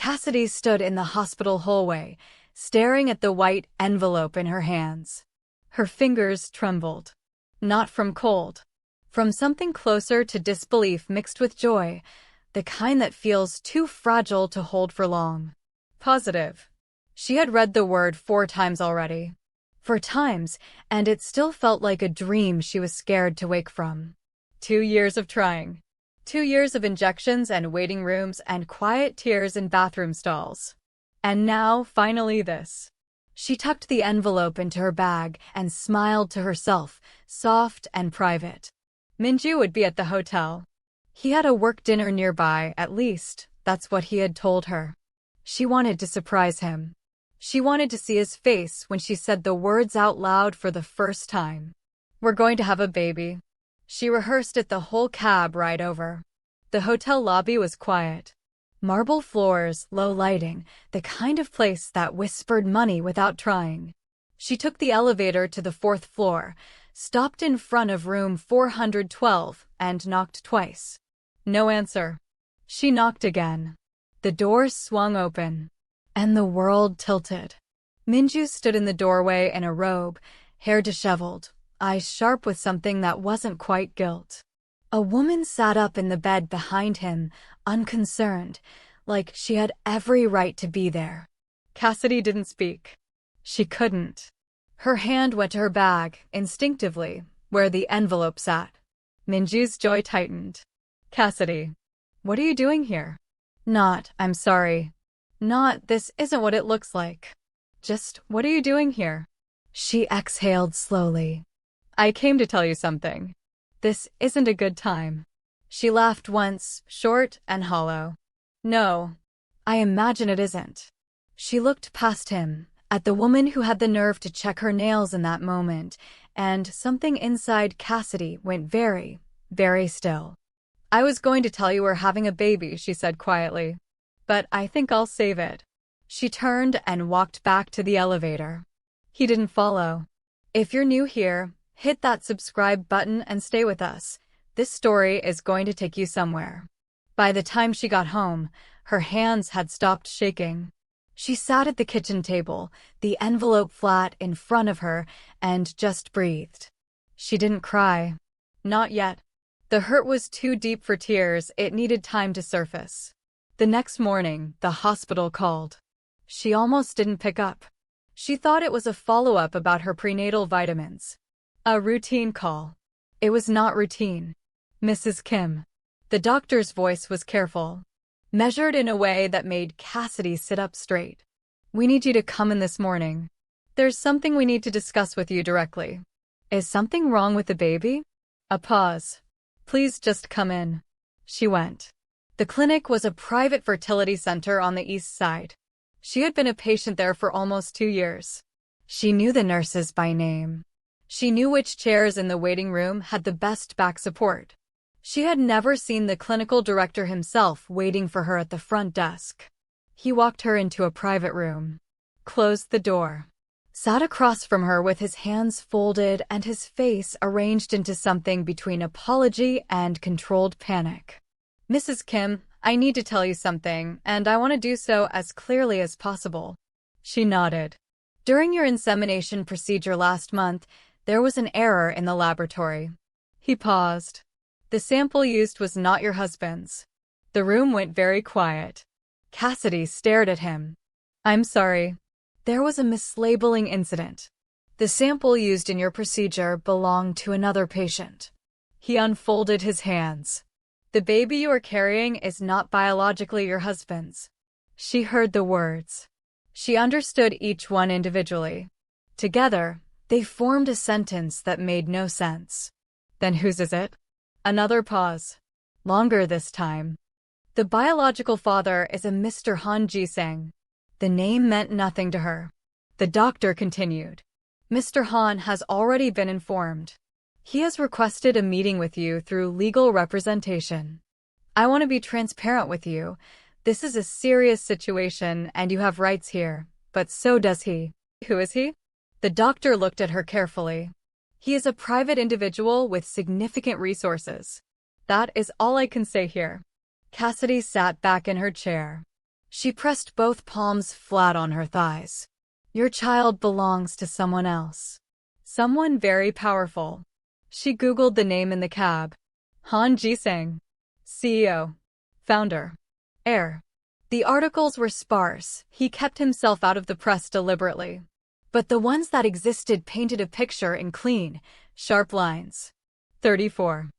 Cassidy stood in the hospital hallway, staring at the white envelope in her hands. Her fingers trembled. Not from cold. From something closer to disbelief mixed with joy, the kind that feels too fragile to hold for long. Positive. She had read the word 4 times already. 4 times, and it still felt like a dream she was scared to wake from. 2 years of trying. 2 years of injections and waiting rooms and quiet tears in bathroom stalls. And now, finally this. She tucked the envelope into her bag and smiled to herself, soft and private. Minju would be at the hotel. He had a work dinner nearby, at least, that's what he had told her. She wanted to surprise him. She wanted to see his face when she said the words out loud for the first time. We're going to have a baby. She rehearsed it the whole cab ride over. The hotel lobby was quiet. Marble floors, low lighting, the kind of place that whispered money without trying. She took the elevator to the 4th floor, stopped in front of room 412, and knocked twice. No answer. She knocked again. The doors swung open, and the world tilted. Minju stood in the doorway in a robe, hair disheveled, eyes sharp with something that wasn't quite guilt. A woman sat up in the bed behind him, unconcerned, like she had every right to be there. Cassidy didn't speak. She couldn't. Her hand went to her bag, instinctively, where the envelope sat. Minju's jaw tightened. Cassidy, what are you doing here? Not, I'm sorry. Not, this isn't what it looks like. Just, what are you doing here? She exhaled slowly. I came to tell you something. This isn't a good time. She laughed once, short and hollow. No, I imagine it isn't. She looked past him, at the woman who had the nerve to check her nails in that moment, and something inside Cassidy went very, very still. I was going to tell you we're having a baby, she said quietly. But I think I'll save it. She turned and walked back to the elevator. He didn't follow. If you're new here, hit that subscribe button and stay with us. This story is going to take you somewhere. By the time she got home, her hands had stopped shaking. She sat at the kitchen table, the envelope flat in front of her, and just breathed. She didn't cry. Not yet. The hurt was too deep for tears, it needed time to surface. The next morning, the hospital called. She almost didn't pick up. She thought it was a follow-up about her prenatal vitamins. A routine call. It was not routine. Mrs. Kim. The doctor's voice was careful, measured in a way that made Cassidy sit up straight. We need you to come in this morning. There's something we need to discuss with you directly. Is something wrong with the baby? A pause. Please just come in. She went. The clinic was a private fertility center on the east side. She had been a patient there for almost 2 years. She knew the nurses by name. She knew which chairs in the waiting room had the best back support. She had never seen the clinical director himself waiting for her at the front desk. He walked her into a private room, closed the door, sat across from her with his hands folded and his face arranged into something between apology and controlled panic. Mrs. Kim, I need to tell you something, and I want to do so as clearly as possible. She nodded. During your insemination procedure last month, there was an error in the laboratory. He paused. The sample used was not your husband's. The room went very quiet. Cassidy stared at him. I'm sorry. There was a mislabeling incident. The sample used in your procedure belonged to another patient. He unfolded his hands. The baby you are carrying is not biologically your husband's. She heard the words. She understood each one individually. Together, they formed a sentence that made no sense. Then whose is it? Another pause. Longer this time. The biological father is a Mr. Han Ji-sang. The name meant nothing to her. The doctor continued. Mr. Han has already been informed. He has requested a meeting with you through legal representation. I want to be transparent with you. This is a serious situation and you have rights here, but so does he. Who is he? The doctor looked at her carefully. He is a private individual with significant resources. That is all I can say here. Cassidy sat back in her chair. She pressed both palms flat on her thighs. Your child belongs to someone else. Someone very powerful. She Googled the name in the cab. Han Ji-sang. CEO. Founder. Heir. The articles were sparse. He kept himself out of the press deliberately. But the ones that existed painted a picture in clean, sharp lines. 34.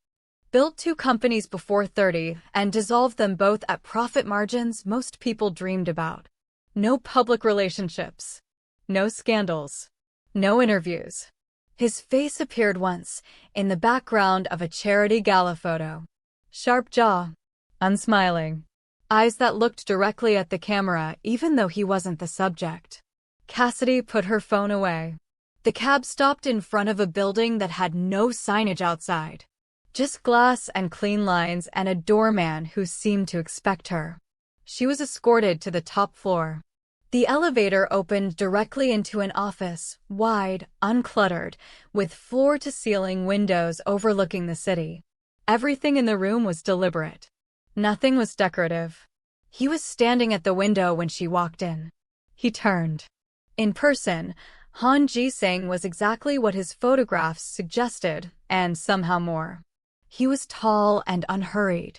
Built 2 companies before 30 and dissolved them both at profit margins most people dreamed about. No public relationships. No scandals. No interviews. His face appeared once, in the background of a charity gala photo. Sharp jaw. Unsmiling. Eyes that looked directly at the camera even though he wasn't the subject. Cassidy put her phone away. The cab stopped in front of a building that had no signage outside. Just glass and clean lines and a doorman who seemed to expect her. She was escorted to the top floor. The elevator opened directly into an office, wide, uncluttered, with floor-to-ceiling windows overlooking the city. Everything in the room was deliberate. Nothing was decorative. He was standing at the window when she walked in. He turned. In person, Han Ji-sang was exactly what his photographs suggested, and somehow more. He was tall and unhurried.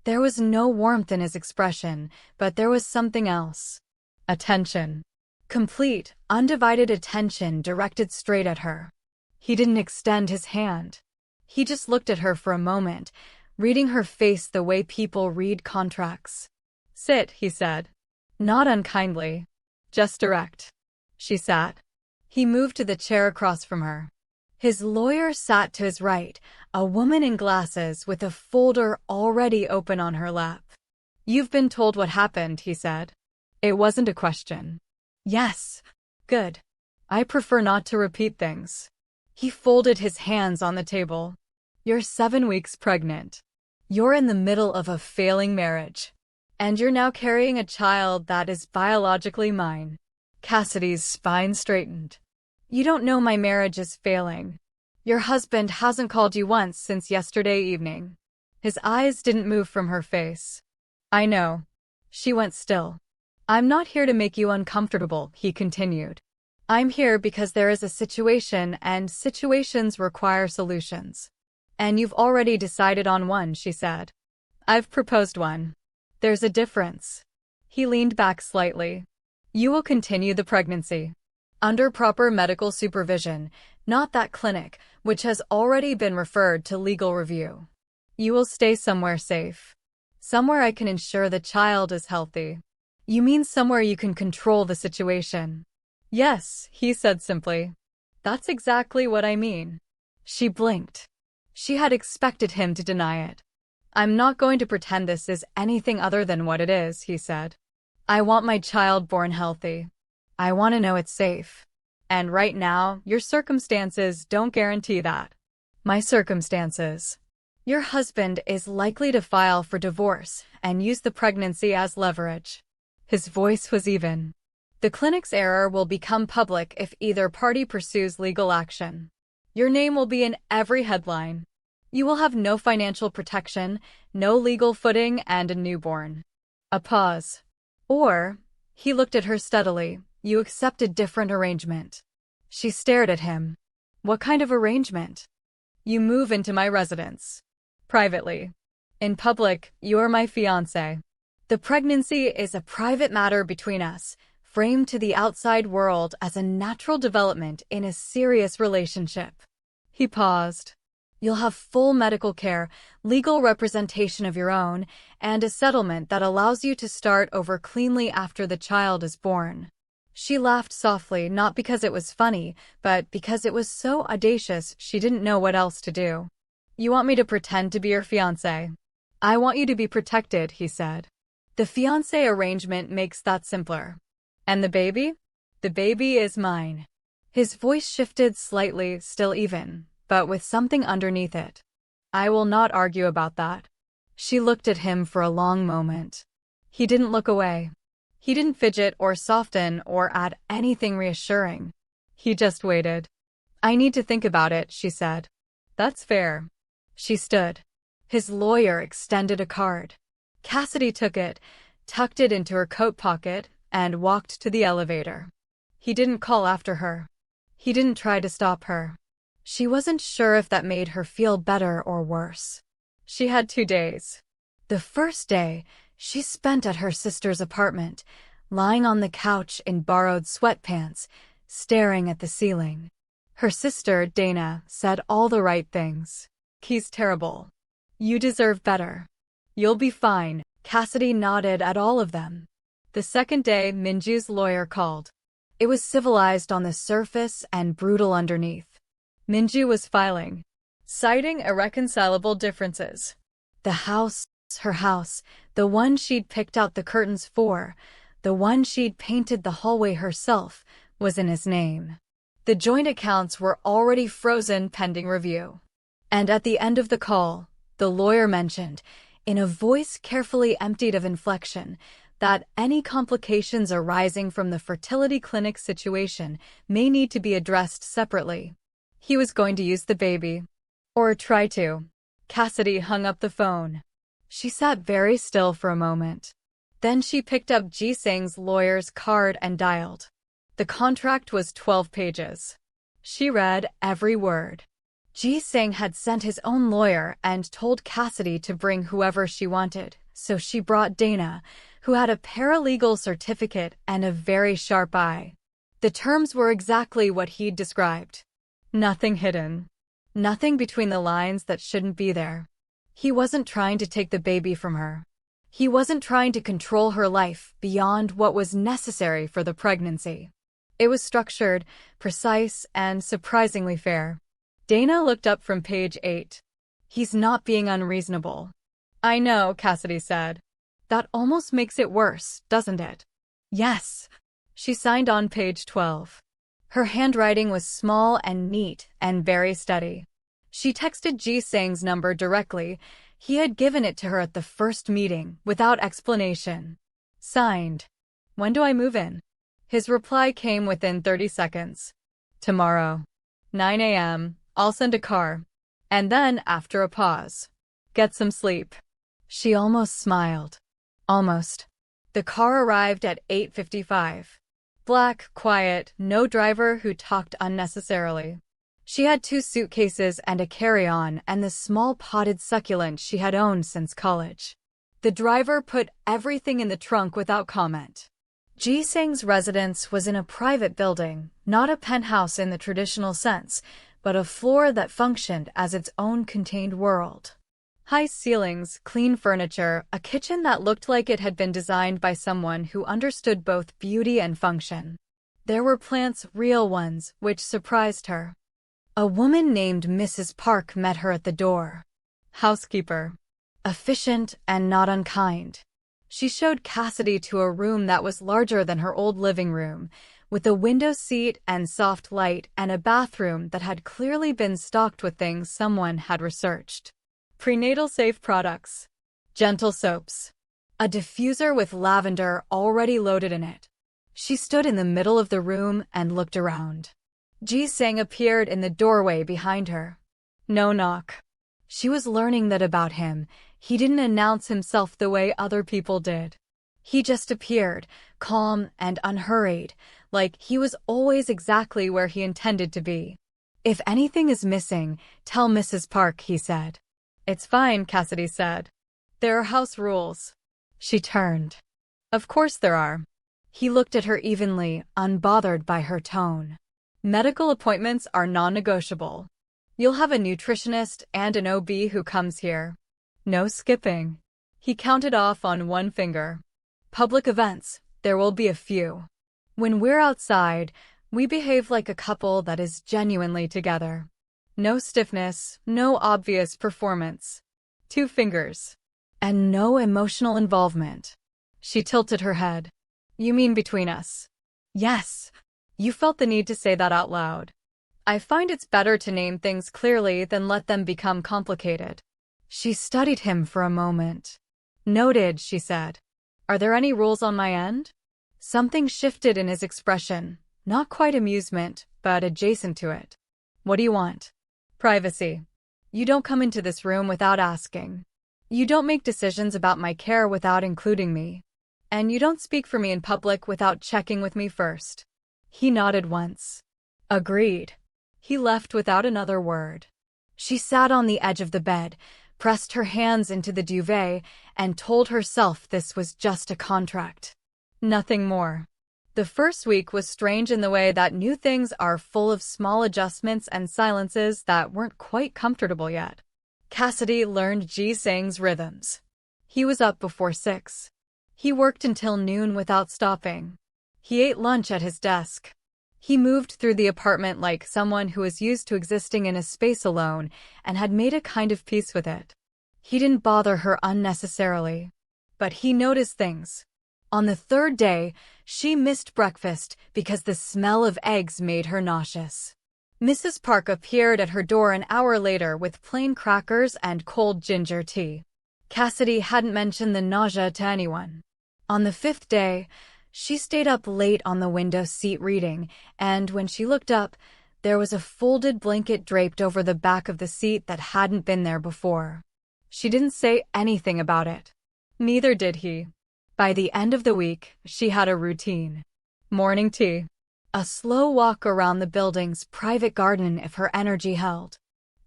There was no warmth in his expression, but there was something else. Attention. Complete, undivided attention directed straight at her. He didn't extend his hand. He just looked at her for a moment, reading her face the way people read contracts. Sit, he said. Not unkindly. Just direct. She sat. He moved to the chair across from her. His lawyer sat to his right, a woman in glasses with a folder already open on her lap. You've been told what happened, he said. It wasn't a question. Yes. Good. I prefer not to repeat things. He folded his hands on the table. You're 7 weeks pregnant. You're in the middle of a failing marriage. And you're now carrying a child that is biologically mine. Cassidy's spine straightened. You don't know my marriage is failing. Your husband hasn't called you once since yesterday evening. His eyes didn't move from her face. I know. She went still. I'm not here to make you uncomfortable, he continued. I'm here because there is a situation and situations require solutions. And you've already decided on one, she said. I've proposed one. There's a difference. He leaned back slightly. You will continue the pregnancy. Under proper medical supervision, not that clinic, which has already been referred to legal review. You will stay somewhere safe. Somewhere I can ensure the child is healthy. You mean somewhere you can control the situation? Yes, he said simply. That's exactly what I mean. She blinked. She had expected him to deny it. I'm not going to pretend this is anything other than what it is, he said. I want my child born healthy. I want to know it's safe. And right now, your circumstances don't guarantee that. My circumstances. Your husband is likely to file for divorce and use the pregnancy as leverage. His voice was even. The clinic's error will become public if either party pursues legal action. Your name will be in every headline. You will have no financial protection, no legal footing, and a newborn. A pause. Or, he looked at her steadily, you accept a different arrangement. She stared at him. What kind of arrangement? You move into my residence. Privately. In public, you're my fiancé. The pregnancy is a private matter between us, framed to the outside world as a natural development in a serious relationship. He paused. You'll have full medical care, legal representation of your own, and a settlement that allows you to start over cleanly after the child is born. She laughed softly, not because it was funny, but because it was so audacious she didn't know what else to do. You want me to pretend to be your fiancé? I want you to be protected, he said. The fiancé arrangement makes that simpler. And the baby? The baby is mine. His voice shifted slightly, still even, but with something underneath it. I will not argue about that. She looked at him for a long moment. He didn't look away. He didn't fidget or soften or add anything reassuring. He just waited. I need to think about it, she said. That's fair. She stood. His lawyer extended a card. Cassidy took it, tucked it into her coat pocket, and walked to the elevator. He didn't call after her. He didn't try to stop her. She wasn't sure if that made her feel better or worse. She had 2 days. The first day, she spent at her sister's apartment, lying on the couch in borrowed sweatpants, staring at the ceiling. Her sister, Dana, said all the right things. "He's terrible. You deserve better. You'll be fine." Cassidy nodded at all of them. The second day, Minju's lawyer called. It was civilized on the surface and brutal underneath. Minju was filing, citing irreconcilable differences. The house, her house, the one she'd picked out the curtains for, the one she'd painted the hallway herself, was in his name. The joint accounts were already frozen pending review. And at the end of the call, the lawyer mentioned, in a voice carefully emptied of inflection, that any complications arising from the fertility clinic situation may need to be addressed separately. He was going to use the baby. Or try to. Cassidy hung up the phone. She sat very still for a moment. Then she picked up Ji-sang's lawyer's card and dialed. The contract was 12 pages. She read every word. Ji-sang had sent his own lawyer and told Cassidy to bring whoever she wanted, so she brought Dana, who had a paralegal certificate and a very sharp eye. The terms were exactly what he'd described. Nothing hidden. Nothing between the lines that shouldn't be there. He wasn't trying to take the baby from her. He wasn't trying to control her life beyond what was necessary for the pregnancy. It was structured, precise, and surprisingly fair. Dana looked up from page 8. "He's not being unreasonable." "I know," Cassidy said. "That almost makes it worse, doesn't it?" "Yes." She signed on page 12. Her handwriting was small and neat and very steady. She texted Ji-sang's number directly. He had given it to her at the first meeting, without explanation. Signed. "When do I move in?" His reply came within 30 seconds. "Tomorrow. 9 a.m. I'll send a car." And then, after a pause, "Get some sleep." She almost smiled. Almost. The car arrived at 8:55. Black, quiet, no driver who talked unnecessarily. She had 2 suitcases and a carry-on and the small potted succulent she had owned since college. The driver put everything in the trunk without comment. Ji-sang's residence was in a private building, not a penthouse in the traditional sense, but a floor that functioned as its own contained world. High ceilings, clean furniture, a kitchen that looked like it had been designed by someone who understood both beauty and function. There were plants, real ones, which surprised her. A woman named Mrs. Park met her at the door. Housekeeper. Efficient and not unkind. She showed Cassidy to a room that was larger than her old living room, with a window seat and soft light and a bathroom that had clearly been stocked with things someone had researched. Prenatal safe products. Gentle soaps. A diffuser with lavender already loaded in it. She stood in the middle of the room and looked around. Ji-sang appeared in the doorway behind her. No knock. She was learning that about him. He didn't announce himself the way other people did. He just appeared, calm and unhurried, like he was always exactly where he intended to be. "If anything is missing, tell Mrs. Park," he said. "It's fine," Cassidy said. "There are house rules." She turned. "Of course there are." He looked at her evenly, unbothered by her tone. "Medical appointments are non-negotiable. You'll have a nutritionist and an OB who comes here. No skipping." He counted off on one finger. "Public events, there will be a few. When we're outside, we behave like a couple that is genuinely together. No stiffness, no obvious performance. 2 fingers. And no emotional involvement." She tilted her head. "You mean between us?" "Yes." You felt the need to say that out loud. "I find it's better to name things clearly than let them become complicated." She studied him for a moment. "Noted," she said. "Are there any rules on my end?" Something shifted in his expression, not quite amusement, but adjacent to it. "What do you want?" "Privacy. You don't come into this room without asking. You don't make decisions about my care without including me. And you don't speak for me in public without checking with me first. He nodded once. Agreed. He left without another word. She sat on the edge of the bed, pressed her hands into the duvet, and told herself this was just a contract. Nothing more. The first week was strange in the way that new things are full of small adjustments and silences that weren't quite comfortable yet. Cassidy learned Ji-sang's rhythms. He was up before 6. He worked until noon without stopping. He ate lunch at his desk. He moved through the apartment like someone who was used to existing in a space alone and had made a kind of peace with it. He didn't bother her unnecessarily. But he noticed things. On the third day, she missed breakfast because the smell of eggs made her nauseous. Mrs. Park appeared at her door an hour later with plain crackers and cold ginger tea. Cassidy hadn't mentioned the nausea to anyone. On the fifth day, she stayed up late on the window seat reading, and when she looked up, there was a folded blanket draped over the back of the seat that hadn't been there before. She didn't say anything about it. Neither did he. By the end of the week, she had a routine. Morning tea. A slow walk around the building's private garden if her energy held.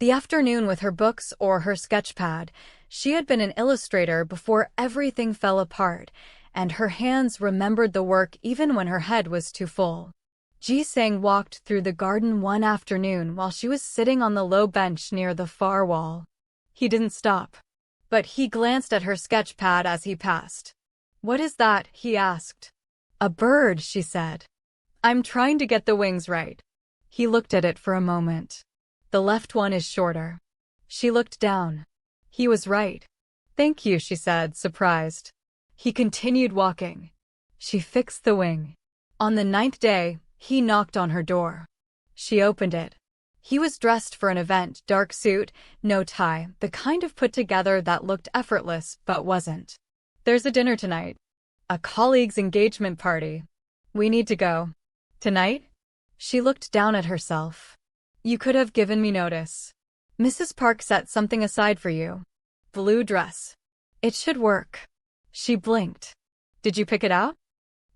The afternoon with her books or her sketchpad. She had been an illustrator before everything fell apart, and her hands remembered the work even when her head was too full. Ji-sang walked through the garden one afternoon while she was sitting on the low bench near the far wall. He didn't stop. But he glanced at her sketchpad as he passed. "What is that?" he asked. "A bird," she said. "I'm trying to get the wings right." He looked at it for a moment. "The left one is shorter." She looked down. He was right. "Thank you," she said, surprised. He continued walking. She fixed the wing. On the 9th day, he knocked on her door. She opened it. He was dressed for an event, dark suit, no tie, the kind of put together that looked effortless but wasn't. "There's a dinner tonight. A colleague's engagement party. We need to go." "Tonight?" She looked down at herself. "You could have given me notice. Mrs. Park set something aside for you. Blue dress. It should work." She blinked. "Did you pick it out?"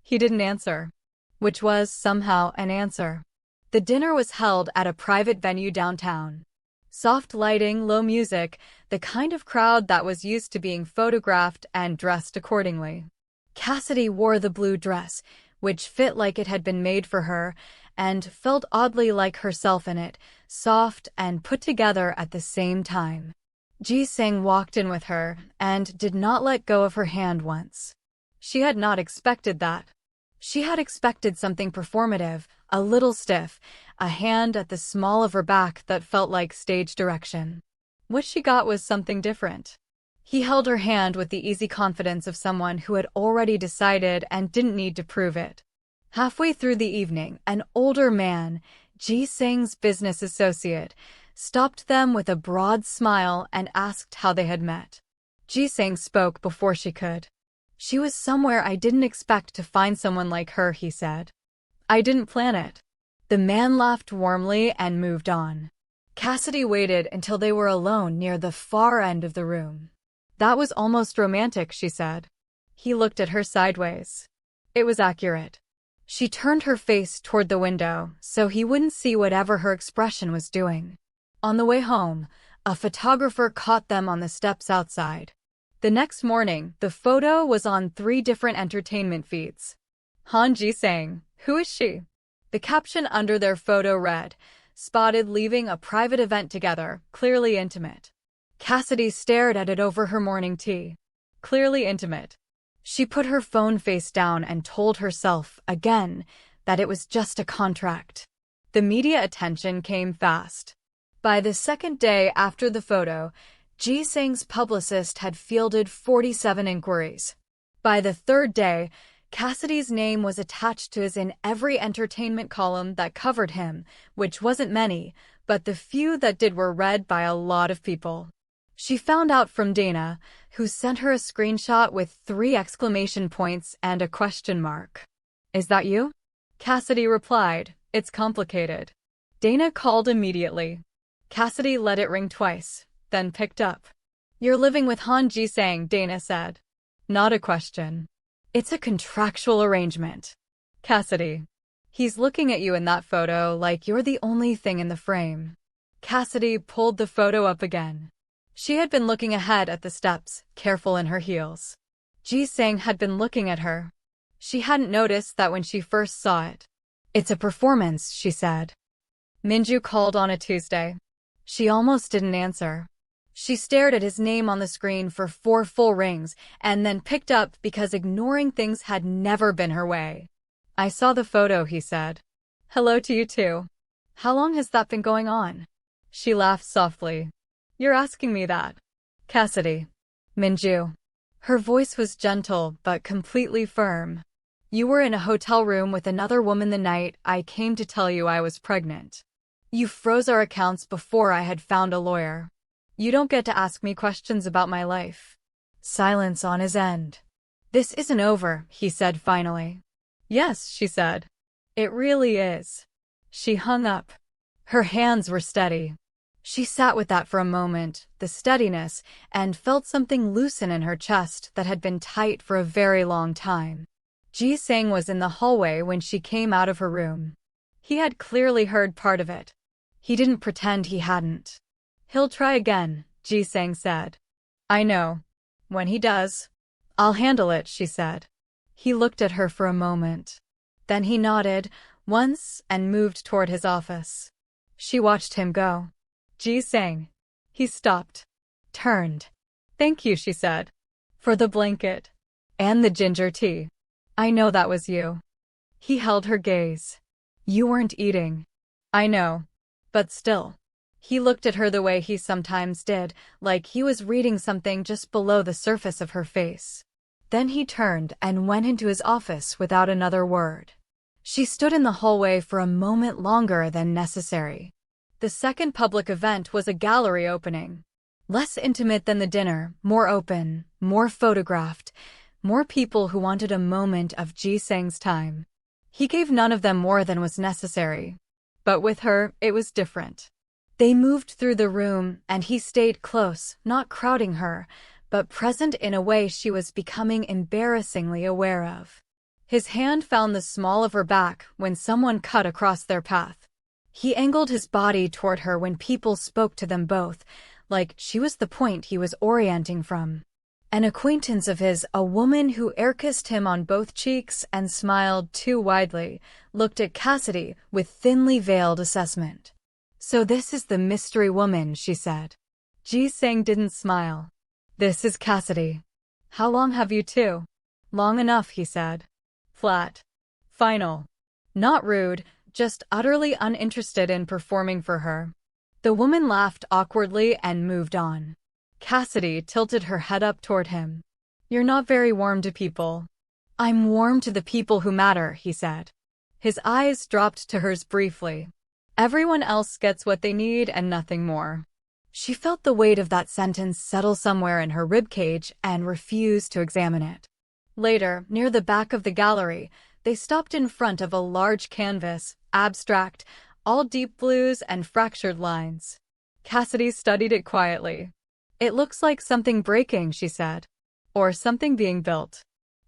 He didn't answer. Which was, somehow, an answer. The dinner was held at a private venue downtown. Soft lighting, low music, the kind of crowd that was used to being photographed and dressed accordingly. Cassidy wore the blue dress, which fit like it had been made for her, and felt oddly like herself in it, soft and put together at the same time. Ji-sang walked in with her, and did not let go of her hand once. She had not expected that. She had expected something performative, a little stiff, a hand at the small of her back that felt like stage direction. What she got was something different. He held her hand with the easy confidence of someone who had already decided and didn't need to prove it. Halfway through the evening, an older man, Ji-sang's business associate, stopped them with a broad smile and asked how they had met. Ji-sang spoke before she could. "She was somewhere I didn't expect to find someone like her," he said. "I didn't plan it." The man laughed warmly and moved on. Cassidy waited until they were alone near the far end of the room. "That was almost romantic," she said. He looked at her sideways. It was accurate. She turned her face toward the window so he wouldn't see whatever her expression was doing. On the way home, a photographer caught them on the steps outside. The next morning, the photo was on 3 different entertainment feeds. "Han Ji-sang, who is she?" The caption under their photo read, "Spotted leaving a private event together, clearly intimate." Cassidy stared at it over her morning tea. Clearly intimate. She put her phone face down and told herself, again, that it was just a contract. The media attention came fast. By the second day after the photo, Ji-sang's publicist had fielded 47 inquiries. By the third day, Cassidy's name was attached to his in every entertainment column that covered him, which wasn't many, but the few that did were read by a lot of people. She found out from Dana, who sent her a screenshot with 3 exclamation points and a question mark. "Is that you?" Cassidy replied, "It's complicated." Dana called immediately. Cassidy let it ring twice, then picked up. "You're living with Han Ji-sang," Dana said. Not a question. It's a contractual arrangement. Cassidy. He's looking at you in that photo like you're the only thing in the frame. Cassidy pulled the photo up again. She had been looking ahead at the steps, careful in her heels. Ji-sang had been looking at her. She hadn't noticed that when she first saw it. It's a performance, she said. Minju called on a Tuesday. She almost didn't answer. She stared at his name on the screen for 4 full rings and then picked up because ignoring things had never been her way. I saw the photo, he said. Hello to you too. How long has that been going on? She laughed softly. You're asking me that. Cassidy. Minju. Her voice was gentle but completely firm. You were in a hotel room with another woman the night I came to tell you I was pregnant. You froze our accounts before I had found a lawyer. You don't get to ask me questions about my life. Silence on his end. This isn't over, he said finally. Yes, she said. It really is. She hung up. Her hands were steady. She sat with that for a moment, the steadiness, and felt something loosen in her chest that had been tight for a very long time. Ji-sang was in the hallway when she came out of her room. He had clearly heard part of it. He didn't pretend he hadn't. He'll try again, Ji-sang said. I know. When he does, I'll handle it, she said. He looked at her for a moment. Then he nodded once and moved toward his office. She watched him go. Ji-sang. He stopped. Turned. Thank you, she said. For the blanket. And the ginger tea. I know that was you. He held her gaze. You weren't eating. I know. But still. He looked at her the way he sometimes did, like he was reading something just below the surface of her face. Then he turned and went into his office without another word. She stood in the hallway for a moment longer than necessary. The second public event was a gallery opening. Less intimate than the dinner, more open, more photographed, more people who wanted a moment of Ji-sang's time. He gave none of them more than was necessary. But with her, it was different. They moved through the room, and he stayed close, not crowding her, but present in a way she was becoming embarrassingly aware of. His hand found the small of her back when someone cut across their path. He angled his body toward her when people spoke to them both, like she was the point he was orienting from. An acquaintance of his, a woman who air-kissed him on both cheeks and smiled too widely, looked at Cassidy with thinly veiled assessment. So this is the mystery woman, she said. Ji-sang didn't smile. This is Cassidy. How long have you two? Long enough, he said. Flat. Final. Not rude, just utterly uninterested in performing for her. The woman laughed awkwardly and moved on. Cassidy tilted her head up toward him. You're not very warm to people. I'm warm to the people who matter, he said. His eyes dropped to hers briefly. Everyone else gets what they need and nothing more. She felt the weight of that sentence settle somewhere in her ribcage and refused to examine it. Later, near the back of the gallery, they stopped in front of a large canvas, abstract, all deep blues and fractured lines. Cassidy studied it quietly. It looks like something breaking, she said. Or something being built.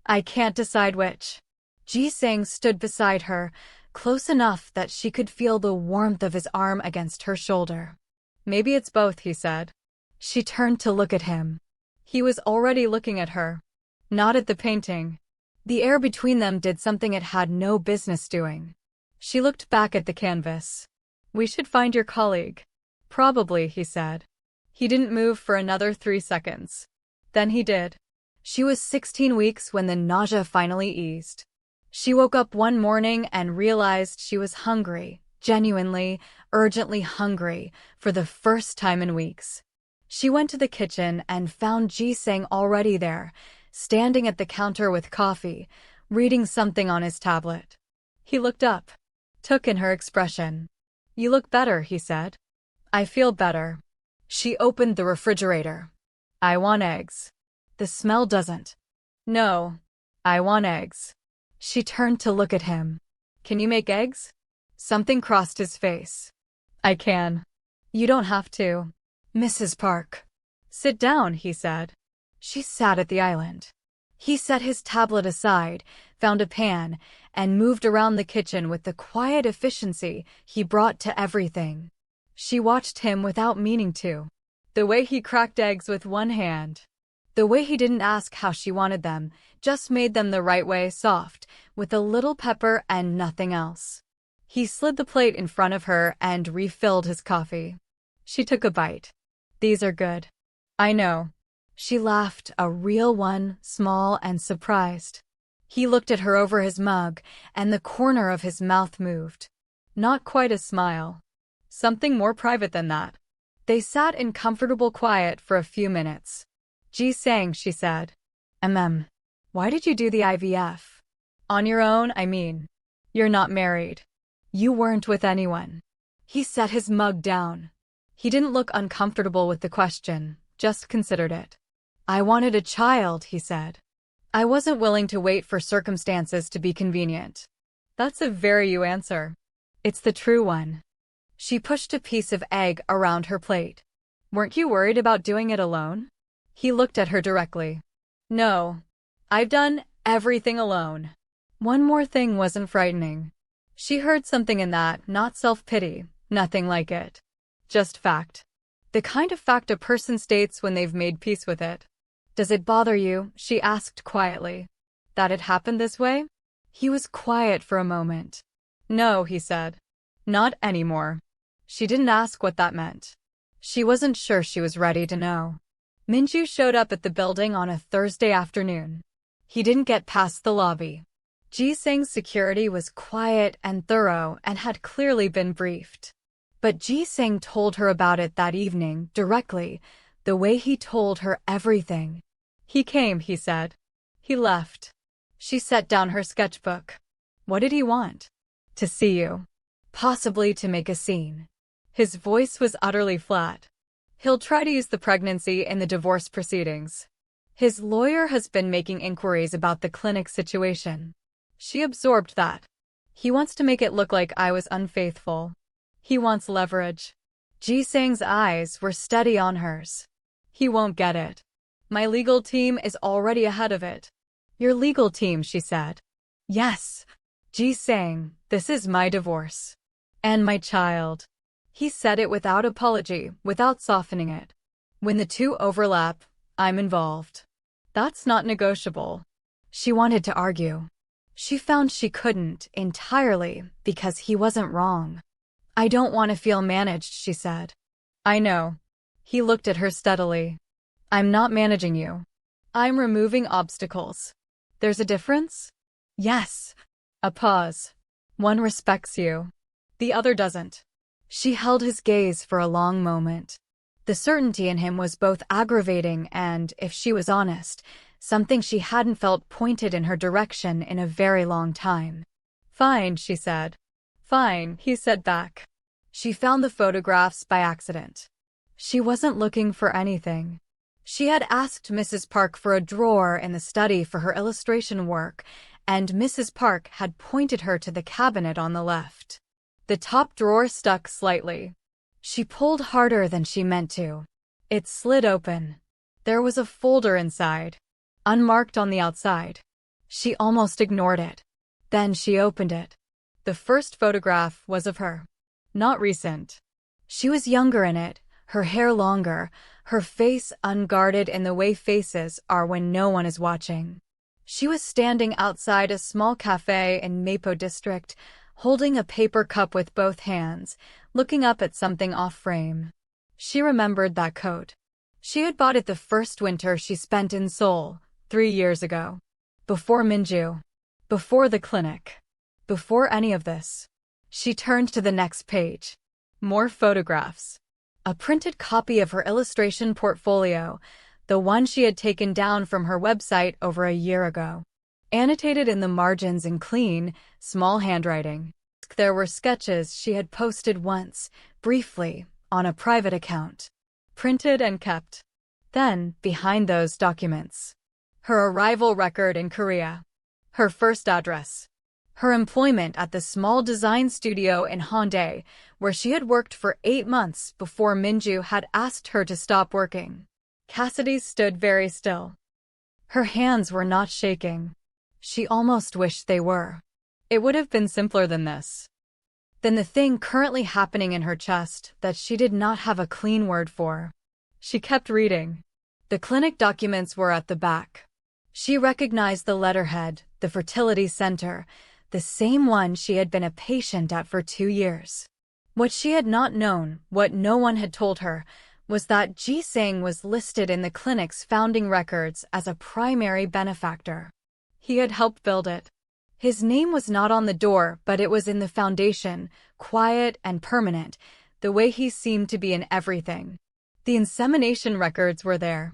I can't decide which. Ji-sang stood beside her, close enough that she could feel the warmth of his arm against her shoulder. Maybe it's both, he said. She turned to look at him. He was already looking at her. Not at the painting. The air between them did something it had no business doing. She looked back at the canvas. We should find your colleague. Probably, he said. He didn't move for another 3 seconds. Then he did. She was 16 weeks when the nausea finally eased. She woke up one morning and realized she was hungry, genuinely, urgently hungry, for the first time in weeks. She went to the kitchen and found Ji-sang already there, standing at the counter with coffee, reading something on his tablet. He looked up, took in her expression. You look better, he said. I feel better. She opened the refrigerator. I want eggs. The smell doesn't. No. I want eggs. She turned to look at him. Can you make eggs? Something crossed his face. I can. You don't have to. Mrs. Park. Sit down, he said. She sat at the island. He set his tablet aside, found a pan, and moved around the kitchen with the quiet efficiency he brought to everything. She watched him without meaning to. The way he cracked eggs with one hand. The way he didn't ask how she wanted them, just made them the right way, soft, with a little pepper and nothing else. He slid the plate in front of her and refilled his coffee. She took a bite. "These are good." "I know." She laughed, a real one, small and surprised. He looked at her over his mug, and the corner of his mouth moved. Not quite a smile. Something more private than that. They sat in comfortable quiet for a few minutes. "Ji Sang," she said. Why did you do the IVF? On your own, I mean. You're not married. You weren't with anyone." He set his mug down. He didn't look uncomfortable with the question, just considered it. "I wanted a child," he said. "I wasn't willing to wait for circumstances to be convenient." That's a very you answer. It's the true one. She pushed a piece of egg around her plate. "Weren't you worried about doing it alone?" He looked at her directly. "No. I've done everything alone." One more thing wasn't frightening. She heard something in that, not self-pity, nothing like it. Just fact. The kind of fact a person states when they've made peace with it. "Does it bother you?" she asked quietly. "That it happened this way?" He was quiet for a moment. "No," he said. "Not anymore." She didn't ask what that meant. She wasn't sure she was ready to know. Minju showed up at the building on a Thursday afternoon. He didn't get past the lobby. Ji Sang's security was quiet and thorough and had clearly been briefed. But Ji Sang told her about it that evening, directly, the way he told her everything. "He came," he said. "He left." She set down her sketchbook. "What did he want?" "To see you. Possibly to make a scene." His voice was utterly flat. "He'll try to use the pregnancy in the divorce proceedings. His lawyer has been making inquiries about the clinic situation." She absorbed that. "He wants to make it look like I was unfaithful. He wants leverage." Ji Sang's eyes were steady on hers. "He won't get it. My legal team is already ahead of it." "Your legal team," she said. "Yes. Ji Sang, this is my divorce. And my child." He said it without apology, without softening it. "When the two overlap, I'm involved. That's not negotiable." She wanted to argue. She found she couldn't, entirely, because he wasn't wrong. "I don't want to feel managed," she said. "I know." He looked at her steadily. "I'm not managing you. I'm removing obstacles." "There's a difference?" "Yes." A pause. "One respects you. The other doesn't." She held his gaze for a long moment. The certainty in him was both aggravating and, if she was honest, something she hadn't felt pointed in her direction in a very long time. "Fine," she said. "Fine," he said back. She found the photographs by accident. She wasn't looking for anything. She had asked Mrs. Park for a drawer in the study for her illustration work, and Mrs. Park had pointed her to the cabinet on the left. The top drawer stuck slightly. She pulled harder than she meant to. It slid open. There was a folder inside, unmarked on the outside. She almost ignored it. Then she opened it. The first photograph was of her. Not recent. She was younger in it, her hair longer, her face unguarded in the way faces are when no one is watching. She was standing outside a small cafe in Mapo District, holding a paper cup with both hands, looking up at something off-frame. She remembered that coat. She had bought it the first winter she spent in Seoul, 3 years ago. Before Minju. Before the clinic. Before any of this. She turned to the next page. More photographs. A printed copy of her illustration portfolio, the one she had taken down from her website over a year ago. Annotated in the margins in clean, small handwriting. There were sketches she had posted once, briefly, on a private account. Printed and kept. Then, behind those documents. Her arrival record in Korea. Her first address. Her employment at the small design studio in Hyundai, where she had worked for 8 months before Minju had asked her to stop working. Cassidy stood very still. Her hands were not shaking. She almost wished they were. It would have been simpler than this. Than the thing currently happening in her chest that she did not have a clean word for. She kept reading. The clinic documents were at the back. She recognized the letterhead, the fertility center, the same one she had been a patient at for 2 years. What she had not known, what no one had told her, was that Ji-sang was listed in the clinic's founding records as a primary benefactor. He had helped build it. His name was not on the door, but it was in the foundation, quiet and permanent, the way he seemed to be in everything. The insemination records were there.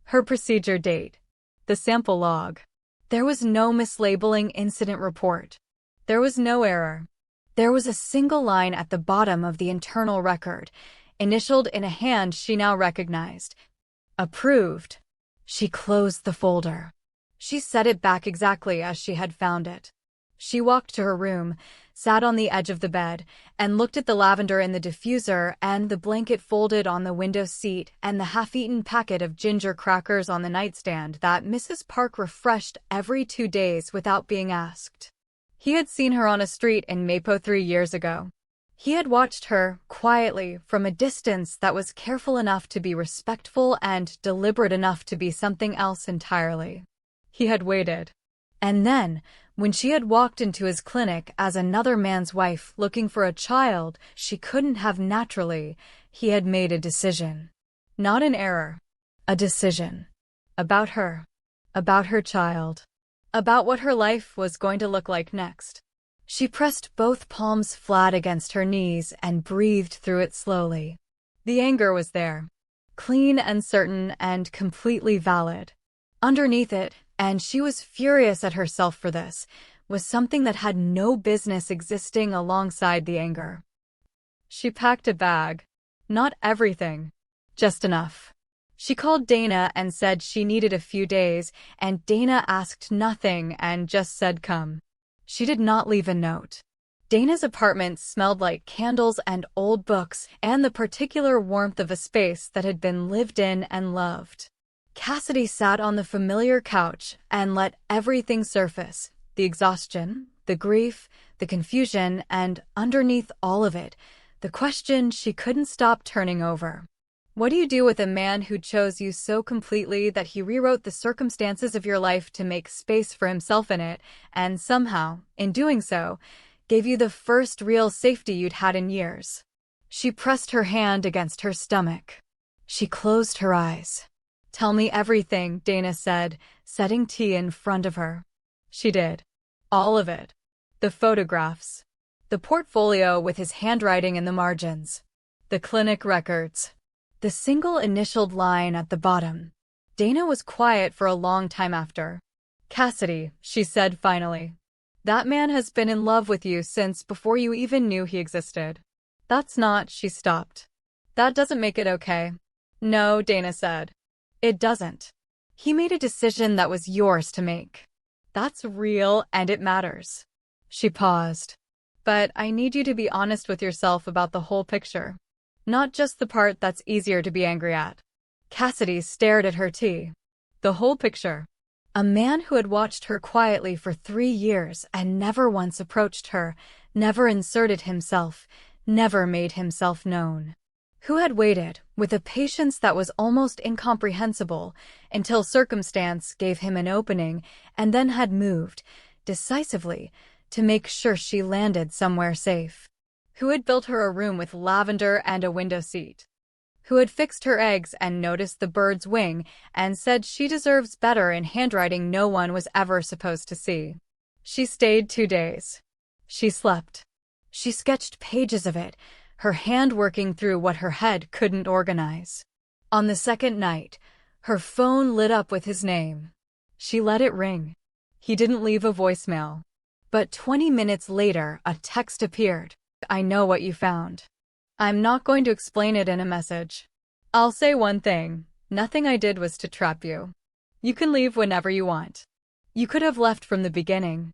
Her procedure date. The sample log. There was no mislabeling incident report. There was no error. There was a single line at the bottom of the internal record, initialed in a hand she now recognized. Approved. She closed the folder. She set it back exactly as she had found it. She walked to her room, sat on the edge of the bed, and looked at the lavender in the diffuser and the blanket folded on the window seat and the half-eaten packet of ginger crackers on the nightstand that Mrs. Park refreshed every 2 days without being asked. He had seen her on a street in Mapo 3 years ago. He had watched her, quietly, from a distance that was careful enough to be respectful and deliberate enough to be something else entirely. He had waited. And then, when she had walked into his clinic as another man's wife looking for a child she couldn't have naturally, he had made a decision. Not an error. A decision. About her. About her child. About what her life was going to look like next. She pressed both palms flat against her knees and breathed through it slowly. The anger was there. Clean and certain and completely valid. Underneath it, and she was furious at herself for this, was something that had no business existing alongside the anger. She packed a bag. Not everything. Just enough. She called Dana and said she needed a few days, and Dana asked nothing and just said come. She did not leave a note. Dana's apartment smelled like candles and old books and the particular warmth of a space that had been lived in and loved. Cassidy sat on the familiar couch and let everything surface, the exhaustion, the grief, the confusion, and underneath all of it, the question she couldn't stop turning over. What do you do with a man who chose you so completely that he rewrote the circumstances of your life to make space for himself in it, and somehow, in doing so, gave you the first real safety you'd had in years? She pressed her hand against her stomach. She closed her eyes. Tell me everything, Dana said, setting tea in front of her. She did. All of it. The photographs. The portfolio with his handwriting in the margins. The clinic records. The single initialed line at the bottom. Dana was quiet for a long time after. Cassidy, she said finally. That man has been in love with you since before you even knew he existed. That's not, she stopped. That doesn't make it okay. No, Dana said. It doesn't. He made a decision that was yours to make. That's real and it matters. She paused. But I need you to be honest with yourself about the whole picture. Not just the part that's easier to be angry at. Cassidy stared at her tea. The whole picture. A man who had watched her quietly for 3 years and never once approached her, never inserted himself, never made himself known. Who had waited, with a patience that was almost incomprehensible, until circumstance gave him an opening, and then had moved, decisively, to make sure she landed somewhere safe. Who had built her a room with lavender and a window seat. Who had fixed her eggs and noticed the bird's wing and said she deserves better in handwriting no one was ever supposed to see. She stayed 2 days. She slept. She sketched pages of it, her hand working through what her head couldn't organize. On the second night, her phone lit up with his name. She let it ring. He didn't leave a voicemail. But 20 minutes later, a text appeared. I know what you found. I'm not going to explain it in a message. I'll say one thing. Nothing I did was to trap you. You can leave whenever you want. You could have left from the beginning.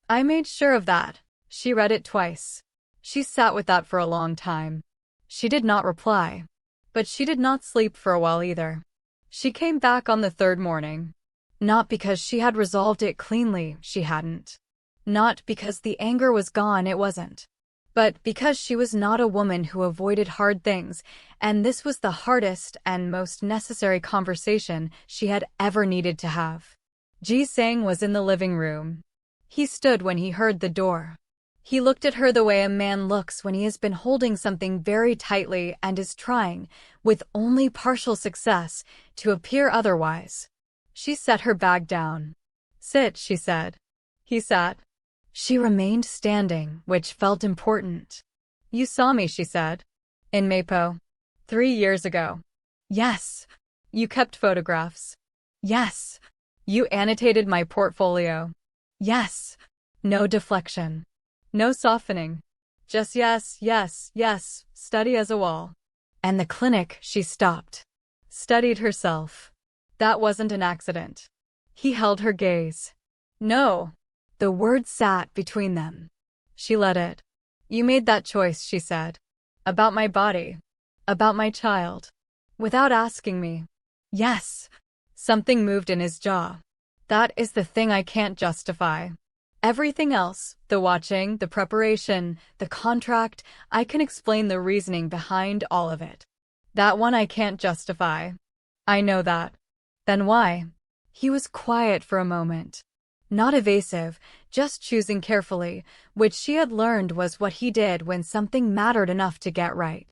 I made sure of that. She read it twice. She sat with that for a long time. She did not reply. But she did not sleep for a while either. She came back on the 3rd morning. Not because she had resolved it cleanly, she hadn't. Not because the anger was gone, it wasn't. But because she was not a woman who avoided hard things, and this was the hardest and most necessary conversation she had ever needed to have. Ji-sang was in the living room. He stood when he heard the door. He looked at her the way a man looks when he has been holding something very tightly and is trying, with only partial success, to appear otherwise. She set her bag down. "Sit," she said. He sat. She remained standing, which felt important. "You saw me," she said. "In Mapo. 3 years ago." "Yes." "You kept photographs." "Yes." "You annotated my portfolio." "Yes." No deflection. No softening. Just yes, yes, yes, steady as a wall. "And the clinic," she stopped. Steadied herself. "That wasn't an accident." He held her gaze. "No." The word sat between them. She let it. "You made that choice," she said. "About my body. About my child. Without asking me." "Yes." Something moved in his jaw. "That is the thing I can't justify. Everything else, the watching, the preparation, the contract, I can explain the reasoning behind all of it. That one I can't justify." "I know that." "Then why?" He was quiet for a moment. Not evasive, just choosing carefully, which she had learned was what he did when something mattered enough to get right.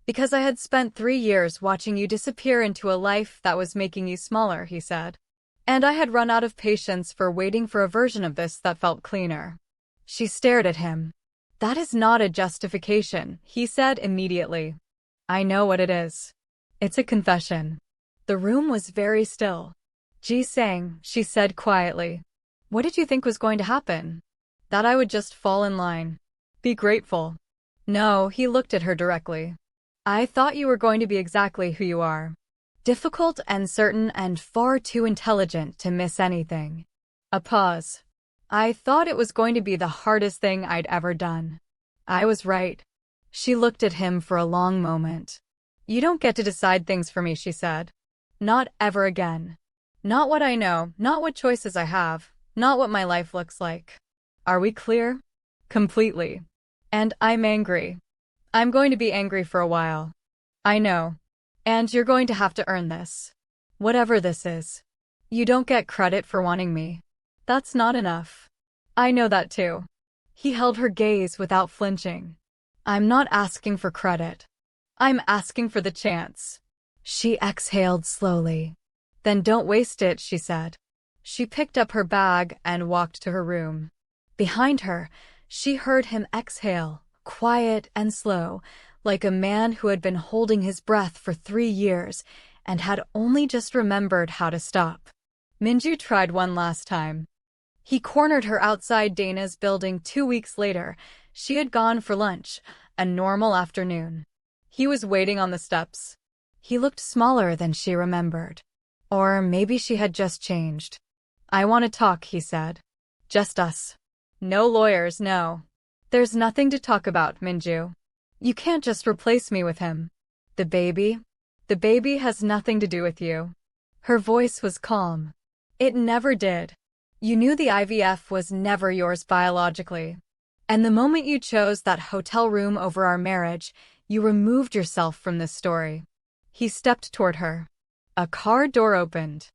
"Because I had spent 3 years watching you disappear into a life that was making you smaller," he said. "And I had run out of patience for waiting for a version of this that felt cleaner." She stared at him. "That is not a justification," he said immediately. "I know what it is. It's a confession." The room was very still. "Ji-sang," she said quietly. "What did you think was going to happen?" "That I would just fall in line. Be grateful." "No," he looked at her directly. "I thought you were going to be exactly who you are. Difficult and certain and far too intelligent to miss anything." A pause. "I thought it was going to be the hardest thing I'd ever done." "I was right." She looked at him for a long moment. "You don't get to decide things for me," she said. "Not ever again. Not what I know, not what choices I have. Not what my life looks like. Are we clear?" "Completely. And I'm angry. I'm going to be angry for a while." "I know. And you're going to have to earn this. Whatever this is. You don't get credit for wanting me. That's not enough. I know that too." He held her gaze without flinching. "I'm not asking for credit. I'm asking for the chance." She exhaled slowly. "Then don't waste it," she said. She picked up her bag and walked to her room. Behind her, she heard him exhale, quiet and slow, like a man who had been holding his breath for 3 years and had only just remembered how to stop. Minju tried one last time. He cornered her outside Dana's building 2 weeks later. She had gone for lunch, a normal afternoon. He was waiting on the steps. He looked smaller than she remembered. Or maybe she had just changed. "I want to talk," he said. "Just us. No lawyers, no." "There's nothing to talk about, Minju. You can't just replace me with him." "The baby?" "The baby has nothing to do with you." Her voice was calm. "It never did. You knew the IVF was never yours biologically. And the moment you chose that hotel room over our marriage, you removed yourself from this story." He stepped toward her. A car door opened.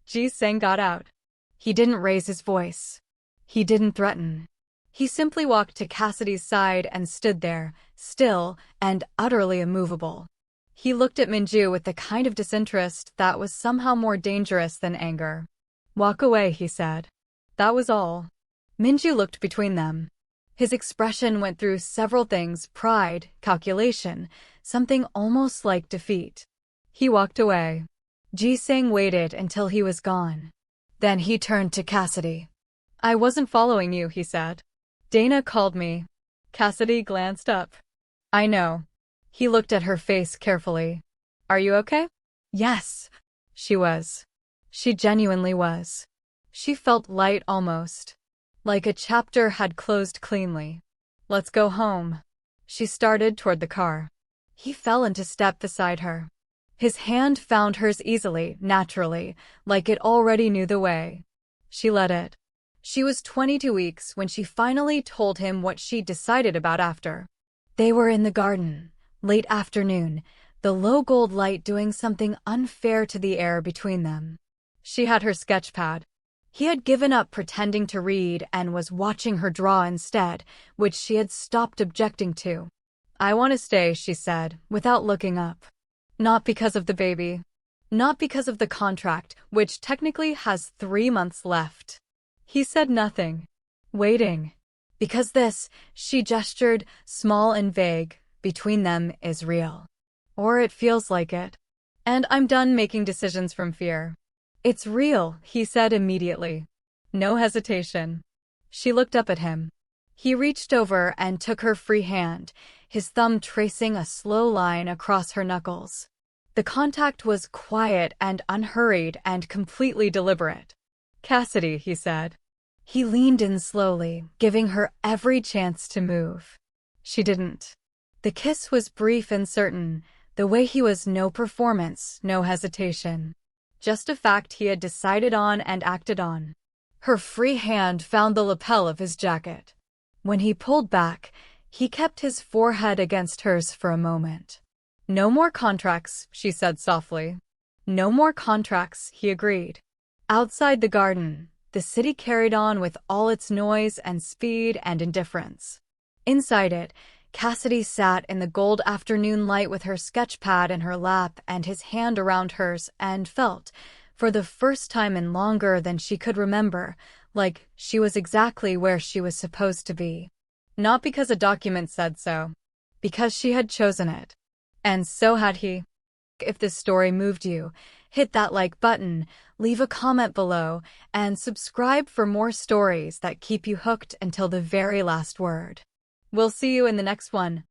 Ji-sang got out. He didn't raise his voice. He didn't threaten. He simply walked to Cassidy's side and stood there, still and utterly immovable. He looked at Minju with the kind of disinterest that was somehow more dangerous than anger. "Walk away," he said. That was all. Minju looked between them. His expression went through several things: pride, calculation, something almost like defeat. He walked away. Ji-sang waited until he was gone. Then he turned to Cassidy. "I wasn't following you," he said. "Dana called me." Cassidy glanced up. "I know." He looked at her face carefully. "Are you okay?" Yes. She was. She genuinely was. She felt light almost. Like a chapter had closed cleanly. "Let's go home." She started toward the car. He fell into step beside her. His hand found hers easily, naturally, like it already knew the way. She let it. She was 22 weeks when she finally told him what she decided about after. They were in the garden, late afternoon, the low gold light doing something unfair to the air between them. She had her sketch pad. He had given up pretending to read and was watching her draw instead, which she had stopped objecting to. "I want to stay," she said, without looking up. "Not because of the baby. Not because of the contract, which technically has 3 months left." He said nothing. Waiting. "Because this," she gestured, small and vague, "between them is real. Or it feels like it. And I'm done making decisions from fear." "It's real," he said immediately. No hesitation. She looked up at him. He reached over and took her free hand, his thumb tracing a slow line across her knuckles. The contact was quiet and unhurried and completely deliberate. "Cassidy," he said. He leaned in slowly, giving her every chance to move. She didn't. The kiss was brief and certain, the way he was no performance, no hesitation. Just a fact he had decided on and acted on. Her free hand found the lapel of his jacket. When he pulled back, he kept his forehead against hers for a moment. "No more contracts," she said softly. "No more contracts," he agreed. Outside the garden, the city carried on with all its noise and speed and indifference. Inside it, Cassidy sat in the gold afternoon light with her sketch pad in her lap and his hand around hers and felt, for the first time in longer than she could remember, like she was exactly where she was supposed to be. Not because a document said so, because she had chosen it. And so had he. If this story moved you, hit that like button, leave a comment below, and subscribe for more stories that keep you hooked until the very last word. We'll see you in the next one.